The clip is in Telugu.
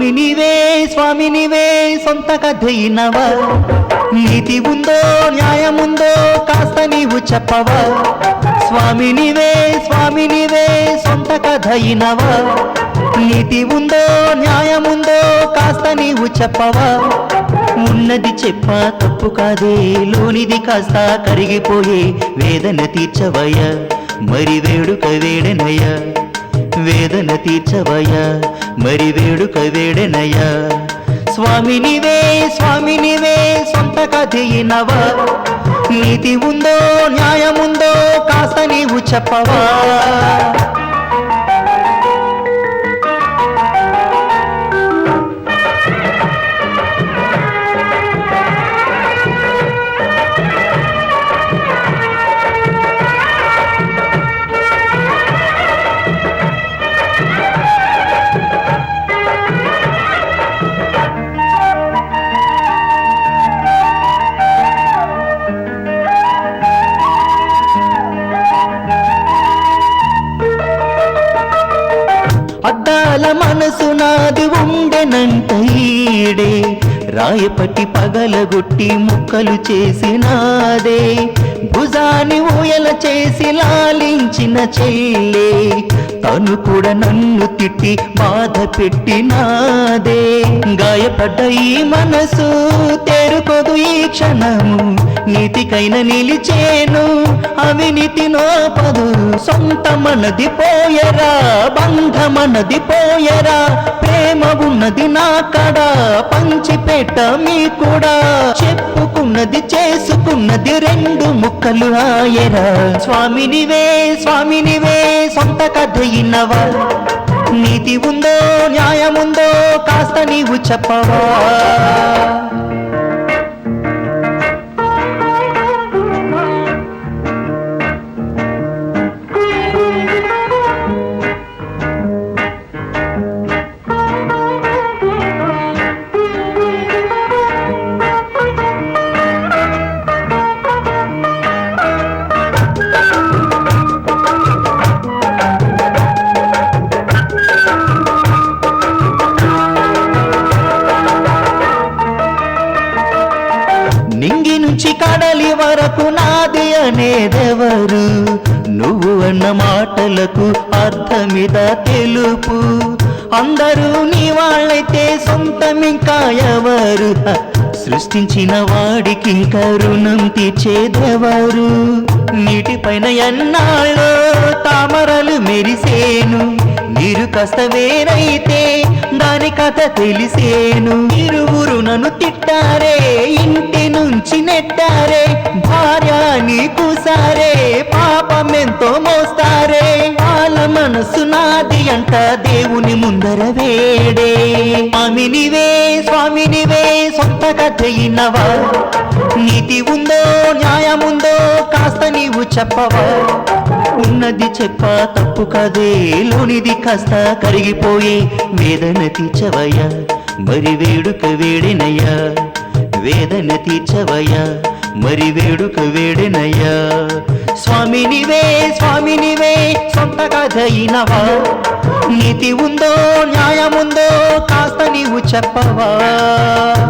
స్వామి నీవే సొంత కథయినవా నీతి ఉందో న్యాయముందో కాస్త నీవు చెప్పవా స్వామి నీవే సొంత కథయినవా నీతి ఉందో న్యాయముందో కాస్త నీవు చెప్పవా ఉన్నది చెప్పా తప్పు కాదే లోనిది కాస్త కరిగిపోయే వేదన తీర్చవయ్యా మరి వేడుక వేడెనయ్యా వేదన తీర్చవయ్యా మరి వేడుక వేడెనయ్యా స్వామి నీవే సొంత కథయినవా నీతి ఉందో న్యాయముందో కాస్త నీవు చెప్పవా అద్దాల మనసు నాది ఉండెనంట ఈడే రాయపట్టి పగలగొట్టి ముక్కలు చేసినాదే భుజాని ఊయల చేసి లాలించిన చెల్లే తను కూడా నన్ను తిట్టి బాధ పెట్టినాదే గాయపడ్డ ఈ మనసు తేరుకోదు ఈ క్షణము నీతికైన నిలిచేను అవినీతి నోపదు సొంత మనది పోయరా బంధమన్నది పోయరా ప్రేమ ఉన్నది నా కడ పంచిపెట్ట మీ కూడా చెప్పుకున్నది చేసుకున్నది రెండు ముక్కలు ఆయరా స్వామి నీవే సొంత కథయినవా నీతి ఉందో న్యాయముందో కాస్త నీవు చెప్పవా నింగి నుంచి కడలి వరకు నాది అనేదెవరు నువ్వు అన్న మాటలకు అర్థమిద తెలుపు అందరూ నీ వాళ్ళైతే సొంతమింకా ఎవరు సృష్టించిన వాడికింక రుణం తీర్చేదెవరు నీటిపైన ఎన్నాళ్ళు తామరలు మెరిసేను నీరు కాస్త వేరైతే దాని కథ తెలిసేను ఇరువురు నన్ను తిట్టారే ఇంటి నుంచి నెట్టారే భార్య నీకు సారే పాపమెంతో మోస్తారే వాళ్ళ మనసు నాది అంట దేవుని ముందర వేడే స్వామి నీవే సొంత కథయినవా నీతి ఉందో న్యాయముందో కాస్త నీవు చెప్పవా ఉన్నది చెప్పా తప్పు కదే లోనిది కాస్త కరిగిపోయి వేదన తీర్చవయ్యా మరి వేడుక వేడినయ్యా వేదన తీర్చవయ్యా మరి వేడుక వేడినయ్యా స్వామి నీవే సొంత కథయినవా నీతి ఉందో న్యాయముందో కాస్త నీవు చెప్పవా